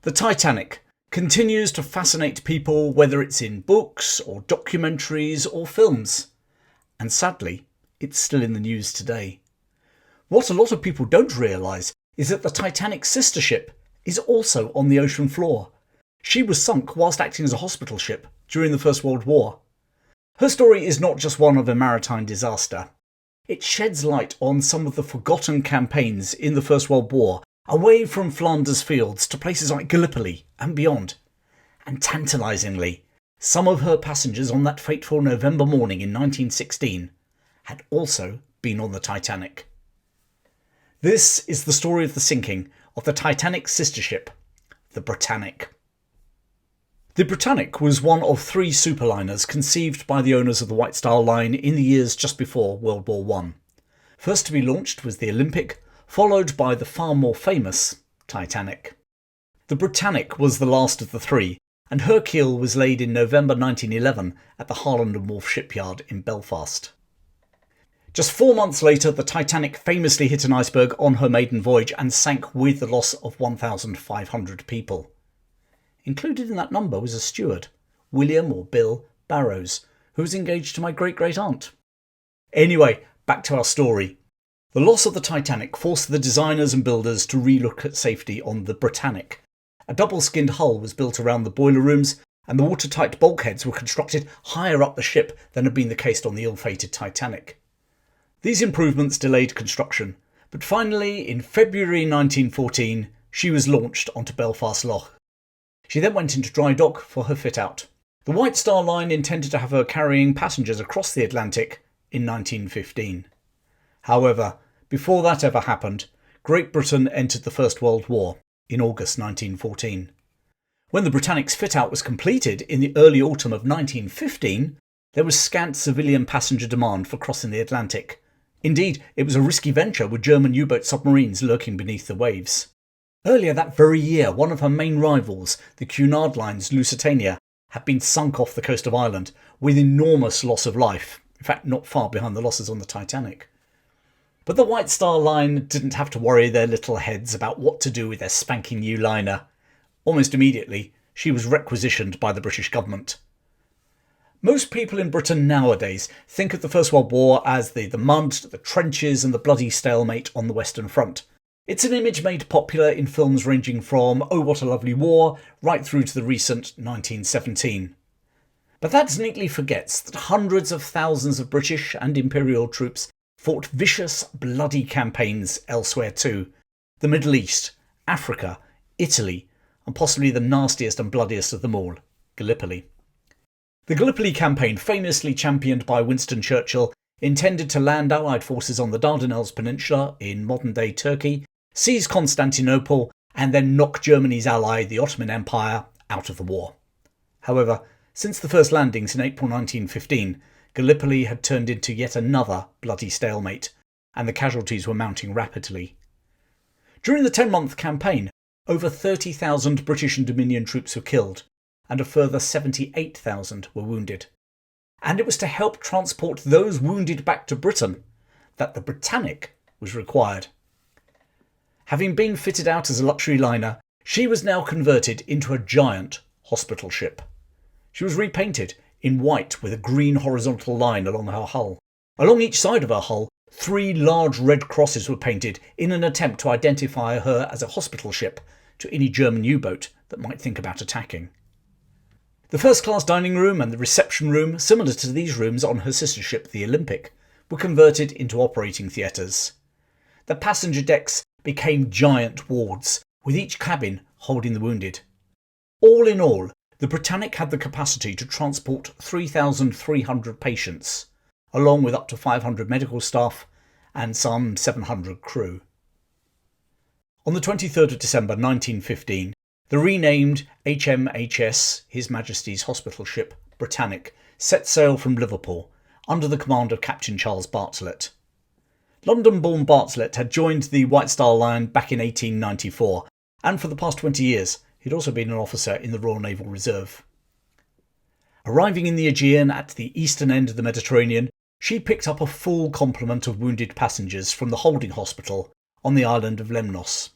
The Titanic continues to fascinate people, whether it's in books or documentaries or films. And sadly, it's still in the news today. What a lot of people don't realise is that the Titanic's sister ship is also on the ocean floor. She was sunk whilst acting as a hospital ship during the First World War. Her story is not just one of a maritime disaster. It sheds light on some of the forgotten campaigns in the First World War, away from Flanders fields to places like Gallipoli and beyond. And tantalisingly, some of her passengers on that fateful November morning in 1916 had also been on the Titanic. This is the story of the sinking of the Titanic's sister ship, the Britannic. The Britannic was one of three superliners conceived by the owners of the White Star Line in the years just before World War I. First to be launched was the Olympic, followed by the far more famous Titanic. The Britannic was the last of the three, and her keel was laid in November 1911 at the Harland and Wolff shipyard in Belfast. Just 4 months later, the Titanic famously hit an iceberg on her maiden voyage and sank with the loss of 1,500 people. Included in that number was a steward, William or Bill Barrows, who was engaged to my great-great-aunt. Anyway, back to our story. The loss of the Titanic forced the designers and builders to relook at safety on the Britannic. A double-skinned hull was built around the boiler rooms, and the watertight bulkheads were constructed higher up the ship than had been the case on the ill-fated Titanic. These improvements delayed construction, but finally, in February 1914, she was launched onto Belfast Lough. She then went into dry dock for her fit-out. The White Star Line intended to have her carrying passengers across the Atlantic in 1915. However, before that ever happened, Great Britain entered the First World War in August 1914. When the Britannic's fit-out was completed in the early autumn of 1915, there was scant civilian passenger demand for crossing the Atlantic. Indeed, it was a risky venture with German U-boat submarines lurking beneath the waves. Earlier that very year, one of her main rivals, the Cunard Line's Lusitania, had been sunk off the coast of Ireland with enormous loss of life, in fact not far behind the losses on the Titanic. But the White Star Line didn't have to worry their little heads about what to do with their spanking new liner. Almost immediately, she was requisitioned by the British government. Most people in Britain nowadays think of the First World War as the mud, the trenches and the bloody stalemate on the Western Front. It's an image made popular in films ranging from Oh What a Lovely War right through to the recent 1917. But that neatly forgets that hundreds of thousands of British and Imperial troops fought vicious, bloody campaigns elsewhere too. The Middle East, Africa, Italy, and possibly the nastiest and bloodiest of them all, Gallipoli. The Gallipoli campaign, famously championed by Winston Churchill, intended to land Allied forces on the Dardanelles Peninsula in modern-day Turkey, seize Constantinople, and then knock Germany's ally, the Ottoman Empire, out of the war. However, since the first landings in April 1915, Gallipoli had turned into yet another bloody stalemate, and the casualties were mounting rapidly. During the 10-month campaign, over 30,000 British and Dominion troops were killed, and a further 78,000 were wounded. And it was to help transport those wounded back to Britain that the Britannic was required. Having been fitted out as a luxury liner, she was now converted into a giant hospital ship. She was repainted in white with a green horizontal line along her hull. Along each side of her hull, 3 large red crosses were painted in an attempt to identify her as a hospital ship to any German U-boat that might think about attacking. The first-class dining room and the reception room, similar to these rooms on her sister ship, the Olympic, were converted into operating theatres. The passenger decks became giant wards, with each cabin holding the wounded. All in all, the Britannic had the capacity to transport 3,300 patients, along with up to 500 medical staff and some 700 crew. On the 23rd of December 1915, the renamed HMHS, His Majesty's Hospital Ship, Britannic, set sail from Liverpool under the command of Captain Charles Bartlett. London-born Bartlett had joined the White Star Line back in 1894, and for the past 20 years he'd also been an officer in the Royal Naval Reserve. Arriving in the Aegean at the eastern end of the Mediterranean, she picked up a full complement of wounded passengers from the holding hospital on the island of Lemnos.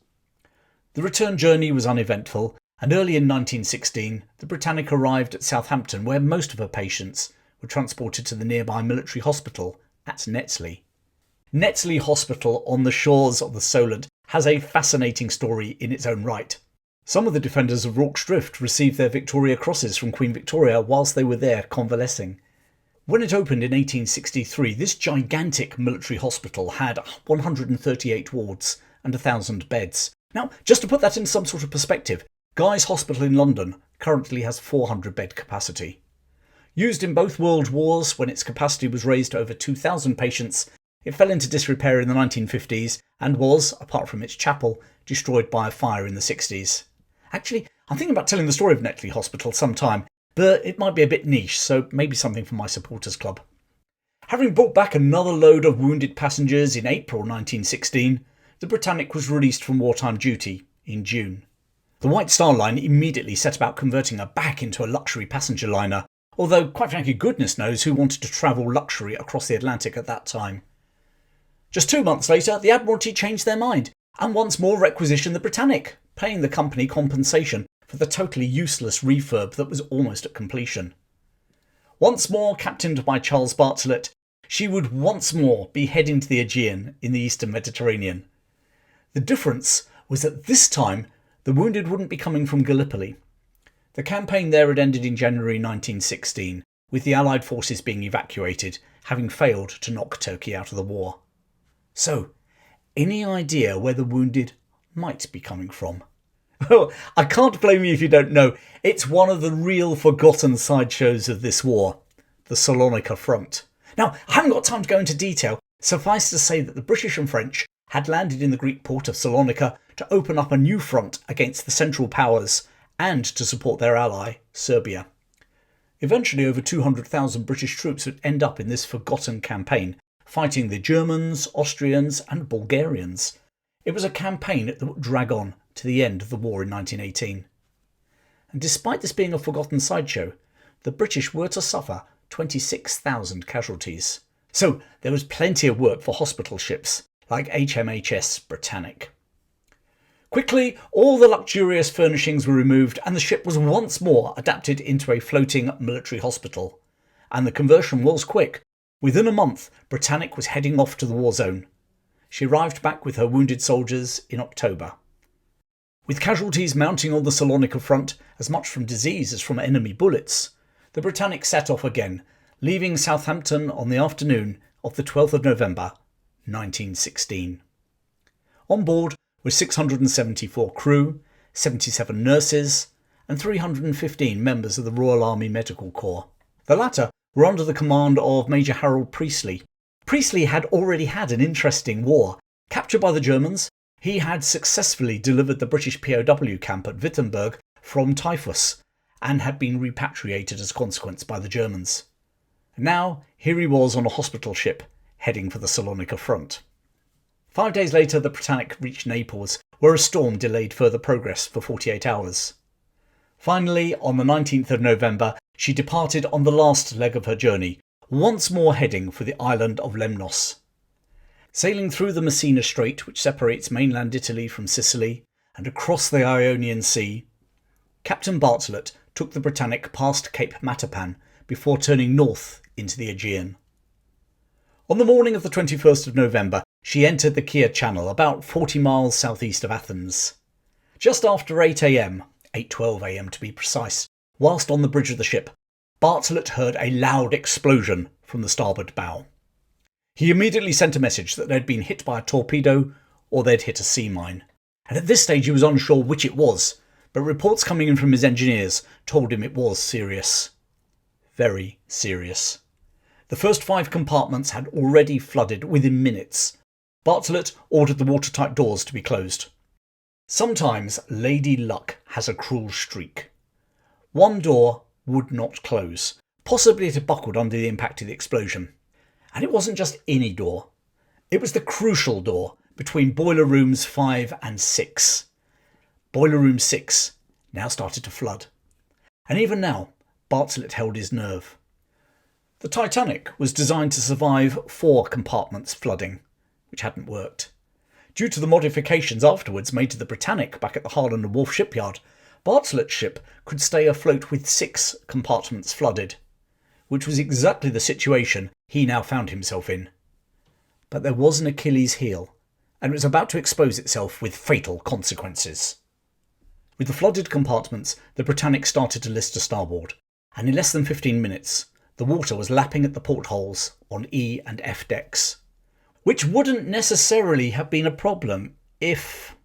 The return journey was uneventful, and early in 1916 the Britannica arrived at Southampton, where most of her patients were transported to the nearby military hospital at Netley. Netley Hospital on the shores of the Solent has a fascinating story in its own right. Some of the defenders of Rorke's Drift received their Victoria Crosses from Queen Victoria whilst they were there convalescing. When it opened in 1863, this gigantic military hospital had 138 wards and 1,000 beds. Now, just to put that in some sort of perspective, Guy's Hospital in London currently has 400 bed capacity. Used in both world wars, when its capacity was raised to over 2,000 patients, it fell into disrepair in the 1950s and was, apart from its chapel, destroyed by a fire in the 60s. Actually, I'm thinking about telling the story of Netley Hospital sometime, but it might be a bit niche, so maybe something for my supporters club. Having brought back another load of wounded passengers in April 1916, the Britannic was released from wartime duty in June. The White Star Line immediately set about converting her back into a luxury passenger liner, although quite frankly goodness knows who wanted to travel luxury across the Atlantic at that time. Just 2 months later, the Admiralty changed their mind and once more requisitioned the Britannic, paying the company compensation for the totally useless refurb that was almost at completion. Once more captained by Charles Bartlett, she would once more be heading to the Aegean in the eastern Mediterranean. The difference was that this time the wounded wouldn't be coming from Gallipoli. The campaign there had ended in January 1916, with the Allied forces being evacuated, having failed to knock Turkey out of the war. So, any idea where the wounded might be coming from? Well, I can't blame you if you don't know. It's one of the real forgotten sideshows of this war, the Salonika Front. Now, I haven't got time to go into detail. Suffice to say that the British and French had landed in the Greek port of Salonika to open up a new front against the Central Powers and to support their ally, Serbia. Eventually, over 200,000 British troops would end up in this forgotten campaign, fighting the Germans, Austrians and Bulgarians. It was a campaign that would drag on to the end of the war in 1918. And despite this being a forgotten sideshow, the British were to suffer 26,000 casualties. So there was plenty of work for hospital ships like HMHS Britannic. Quickly, all the luxurious furnishings were removed and the ship was once more adapted into a floating military hospital. And the conversion was quick. Within a month, Britannic was heading off to the war zone. She arrived back with her wounded soldiers in October. With casualties mounting on the Salonika front, as much from disease as from enemy bullets, the Britannic set off again, leaving Southampton on the afternoon of the 12th of November, 1916. On board were 674 crew, 77 nurses, and 315 members of the Royal Army Medical Corps. The latter were under the command of Major Harold Priestley. Priestley had already had an interesting war. Captured by the Germans, he had successfully delivered the British POW camp at Wittenberg from typhus and had been repatriated as a consequence by the Germans. Now, here he was on a hospital ship, heading for the Salonika front. 5 days later, the Britannic reached Naples, where a storm delayed further progress for 48 hours. Finally, on the 19th of November, she departed on the last leg of her journey, once more heading for the island of Lemnos. Sailing through the Messina Strait, which separates mainland Italy from Sicily, and across the Ionian Sea, Captain Bartlett took the Britannic past Cape Matapan before turning north into the Aegean. On the morning of the 21st of November, she entered the Chian Channel, about 40 miles southeast of Athens. Just after 8 a.m, 8:12 a.m. to be precise, whilst on the bridge of the ship, Bartlett heard a loud explosion from the starboard bow. He immediately sent a message that they'd been hit by a torpedo or they'd hit a sea mine. And at this stage he was unsure which it was, but reports coming in from his engineers told him it was serious. Very serious. The first 5 compartments had already flooded within minutes. Bartlett ordered the watertight doors to be closed. Sometimes Lady Luck has a cruel streak. One door would not close. Possibly it had buckled under the impact of the explosion. And it wasn't just any door. It was the crucial door between boiler rooms 5 and 6. Boiler room 6 now started to flood. And even now, Bartlett held his nerve. The Titanic was designed to survive 4 compartments flooding, which hadn't worked. Due to the modifications afterwards made to the Britannic back at the Harland and Wolff shipyard, Bartlett's ship could stay afloat with 6 compartments flooded, which was exactly the situation he now found himself in. But there was an Achilles heel, and it was about to expose itself with fatal consequences. With the flooded compartments, the Britannic started to list to starboard, and in less than 15 minutes, the water was lapping at the portholes on E and F decks, which wouldn't necessarily have been a problem if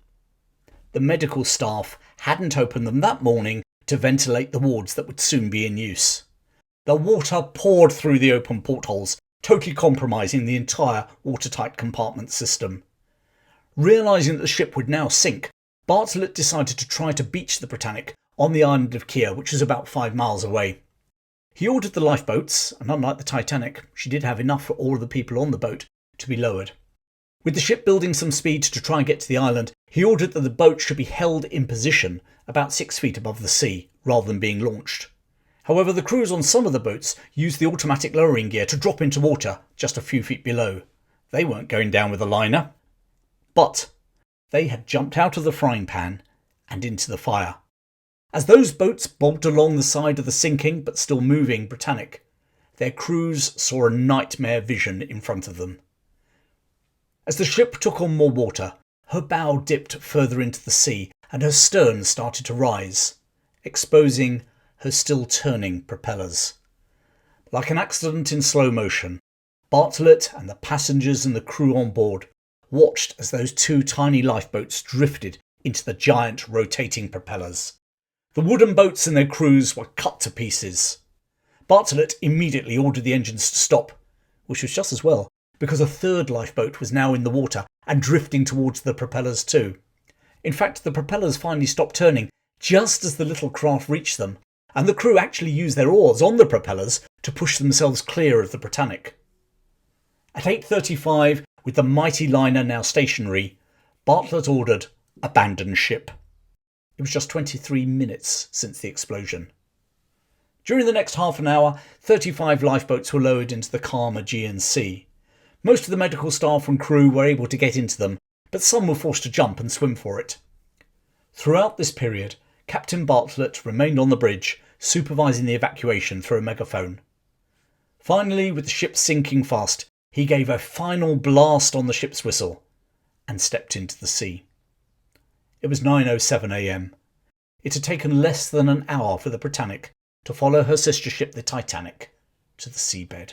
the medical staff hadn't opened them that morning to ventilate the wards that would soon be in use. The water poured through the open portholes, totally compromising the entire watertight compartment system. Realising that the ship would now sink, Bartlett decided to try to beach the Britannic on the island of Kier, which was about 5 miles away. He ordered the lifeboats, and unlike the Titanic, she did have enough for all of the people on the boat to be lowered. With the ship building some speed to try and get to the island, he ordered that the boat should be held in position about 6 feet above the sea, rather than being launched. However, the crews on some of the boats used the automatic lowering gear to drop into water just a few feet below. They weren't going down with a liner. But they had jumped out of the frying pan and into the fire. As those boats bobbed along the side of the sinking but still moving Britannic, their crews saw a nightmare vision in front of them. As the ship took on more water, her bow dipped further into the sea and her stern started to rise, exposing her still turning propellers. Like an accident in slow motion, Bartlett and the passengers and the crew on board watched as those 2 tiny lifeboats drifted into the giant rotating propellers. The wooden boats and their crews were cut to pieces. Bartlett immediately ordered the engines to stop, which was just as well, because a 3rd lifeboat was now in the water and drifting towards the propellers too. In fact, the propellers finally stopped turning just as the little craft reached them, and the crew actually used their oars on the propellers to push themselves clear of the Britannic. At 8:35, with the mighty liner now stationary, Bartlett ordered, "Abandon ship." It was just 23 minutes since the explosion. During the next half an hour, 35 lifeboats were lowered into the calm Aegean Sea. Most of the medical staff and crew were able to get into them, but some were forced to jump and swim for it. Throughout this period, Captain Bartlett remained on the bridge, supervising the evacuation through a megaphone. Finally, with the ship sinking fast, he gave a final blast on the ship's whistle and stepped into the sea. It was 9:07 a.m. It had taken less than an hour for the Britannic to follow her sister ship the Titanic to the seabed.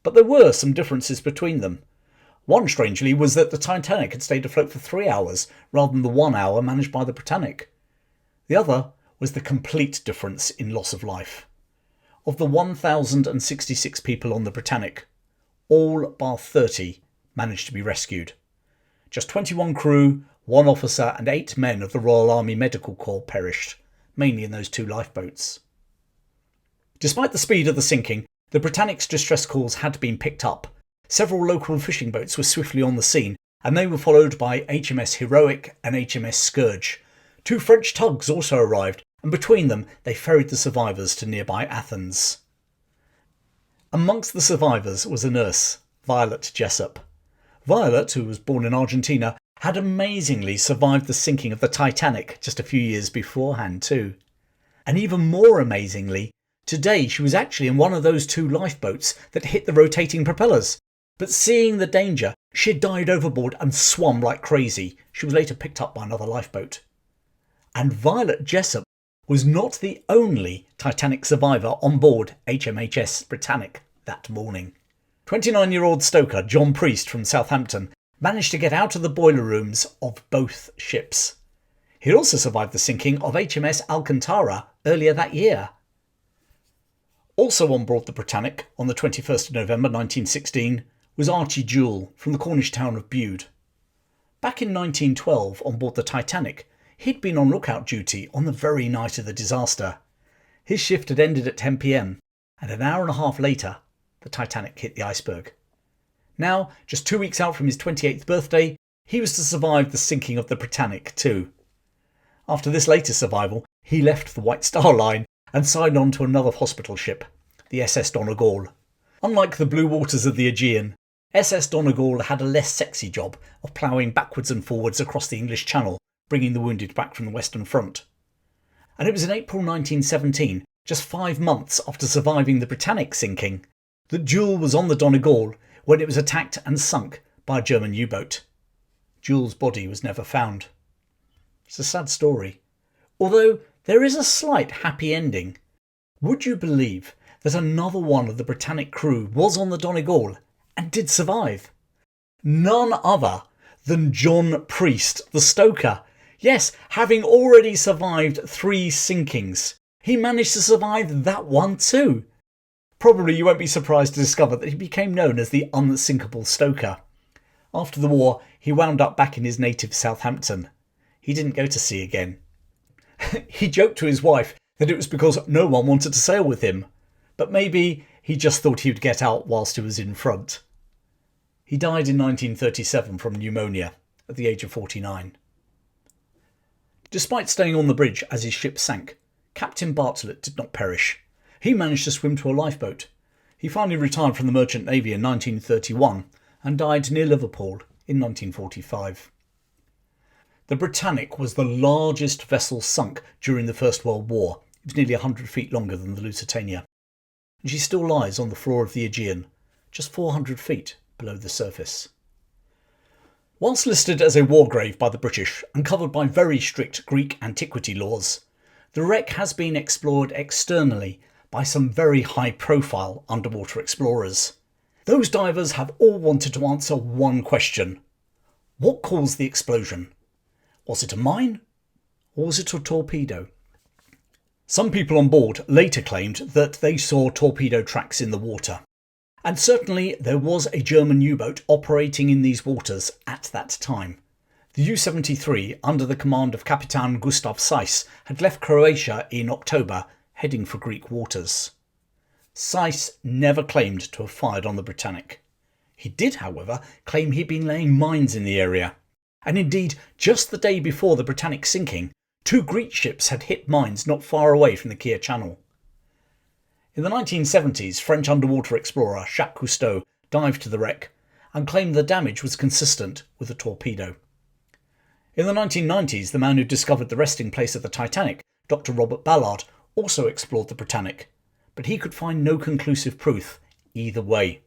But there were some differences between them. One, strangely, was that the Titanic had stayed afloat for 3 hours rather than the 1 hour managed by the Britannic. The other was the complete difference in loss of life. Of the 1,066 people on the Britannic, all bar 30 managed to be rescued. Just 21 crew, 1 officer and 8 men of the Royal Army Medical Corps perished, mainly in those 2 lifeboats. Despite the speed of the sinking, the Britannic's distress calls had been picked up. Several local fishing boats were swiftly on the scene, and they were followed by HMS Heroic and HMS Scourge. 2 French tugs also arrived, and between them they ferried the survivors to nearby Athens. Amongst the survivors was a nurse, Violet Jessup. Violet, who was born in Argentina, had amazingly survived the sinking of the Titanic just a few years beforehand too. And even more amazingly, today she was actually in one of those 2 lifeboats that hit the rotating propellers. But seeing the danger, she had dived overboard and swum like crazy. She was later picked up by another lifeboat. And Violet Jessup was not the only Titanic survivor on board HMHS Britannic that morning. 29-year-old stoker John Priest from Southampton managed to get out of the boiler rooms of both ships. He also survived the sinking of HMS Alcantara earlier that year. Also on board the Britannic on the 21st of November 1916 was Archie Jewell from the Cornish town of Bude. Back in 1912 on board the Titanic, he'd been on lookout duty on the very night of the disaster. His shift had ended at 10 p.m, and an hour and a half later, the Titanic hit the iceberg. Now, just 2 weeks out from his 28th birthday, he was to survive the sinking of the Britannic too. After this latest survival, he left the White Star Line and signed on to another hospital ship, the SS Donegal. Unlike the blue waters of the Aegean, SS Donegal had a less sexy job of ploughing backwards and forwards across the English Channel, bringing the wounded back from the Western Front. and it was in April 1917, just 5 months after surviving the Britannic sinking, that Joule was on the Donegal when it was attacked and sunk by a German U-boat. Joule's body was never found. It's a sad story, although there is a slight happy ending. Would you believe that another one of the Britannic crew was on the Donegal and did survive? None other than John Priest, the stoker. Yes, having already survived 3 sinkings, he managed to survive that one too. Probably you won't be surprised to discover that he became known as the unsinkable stoker. After the war, he wound up back in his native Southampton. He didn't go to sea again. He joked to his wife that it was because no one wanted to sail with him, but maybe he just thought he would get out whilst he was in front. He died in 1937 from pneumonia at the age of 49. Despite staying on the bridge as his ship sank, Captain Bartlett did not perish. He managed to swim to a lifeboat. He finally retired from the Merchant Navy in 1931 and died near Liverpool in 1945. The Britannic was the largest vessel sunk during the First World War. It was nearly 100 feet longer than the Lusitania. And she still lies on the floor of the Aegean, just 400 feet below the surface. Whilst listed as a war grave by the British and covered by very strict Greek antiquity laws, the wreck has been explored externally by some very high-profile underwater explorers. Those divers have all wanted to answer one question. What caused the explosion? Was it a mine, or was it a torpedo? Some people on board later claimed that they saw torpedo tracks in the water. And certainly there was a German U-boat operating in these waters at that time. The U-73, under the command of Captain Gustav Seiss, had left Croatia in October, heading for Greek waters. Seiss never claimed to have fired on the Britannic. He did, however, claim he'd been laying mines in the area. And indeed, just the day before the Britannic sinking, 2 Greek ships had hit mines not far away from the Kier Channel. In the 1970s, French underwater explorer Jacques Cousteau dived to the wreck and claimed the damage was consistent with a torpedo. In the 1990s, the man who discovered the resting place of the Titanic, Dr. Robert Ballard, also explored the Britannic, but he could find no conclusive proof either way.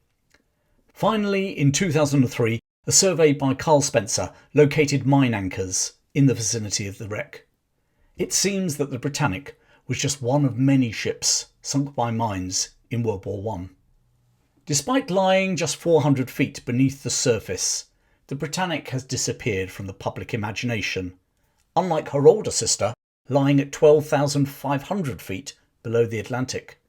Finally, in 2003, a survey by Carl Spencer located mine anchors in the vicinity of the wreck. It seems that the Britannic was just one of many ships sunk by mines in World War I. Despite lying just 400 feet beneath the surface, the Britannic has disappeared from the public imagination, unlike her older sister lying at 12,500 feet below the Atlantic.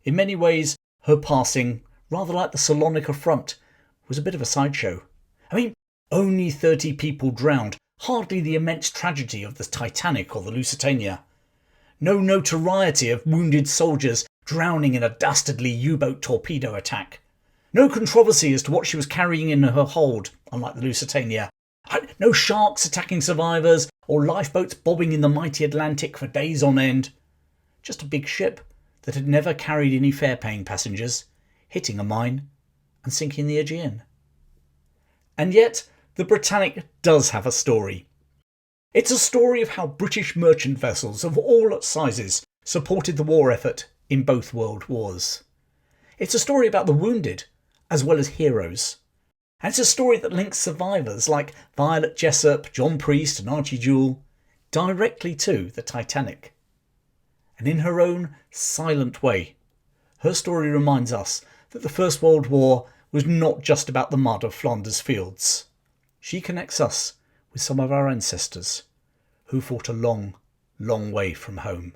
In many ways, her passing, rather like the Salonika Front, was a bit of a sideshow. I mean, only 30 people drowned, hardly the immense tragedy of the Titanic or the Lusitania. No notoriety of wounded soldiers drowning in a dastardly U-boat torpedo attack. No controversy as to what she was carrying in her hold, unlike the Lusitania. No sharks attacking survivors or lifeboats bobbing in the mighty Atlantic for days on end. Just a big ship that had never carried any fare-paying passengers, hitting a mine and sinking the Aegean. And yet, the Britannic does have a story. It's a story of how British merchant vessels of all sizes supported the war effort in both world wars. It's a story about the wounded as well as heroes. And it's a story that links survivors like Violet Jessop, John Priest and Archie Joule directly to the Titanic. And in her own silent way, her story reminds us that the First World War was not just about the mud of Flanders fields. She connects us with some of our ancestors who fought a long, long way from home.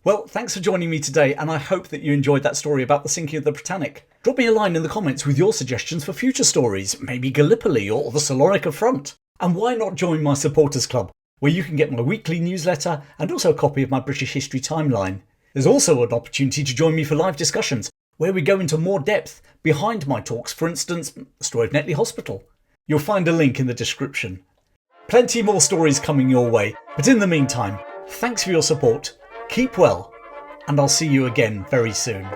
Well, thanks for joining me today, and I hope that you enjoyed that story about the sinking of the Britannic. Drop me a line in the comments with your suggestions for future stories, maybe Gallipoli or the Salonika Front. And why not join my supporters club, where you can get my weekly newsletter and also a copy of my British History Timeline. There's also an opportunity to join me for live discussions, where we go into more depth behind my talks, for instance, the story of Netley Hospital. You'll find a link in the description. Plenty more stories coming your way, but in the meantime, thanks for your support, keep well, and I'll see you again very soon.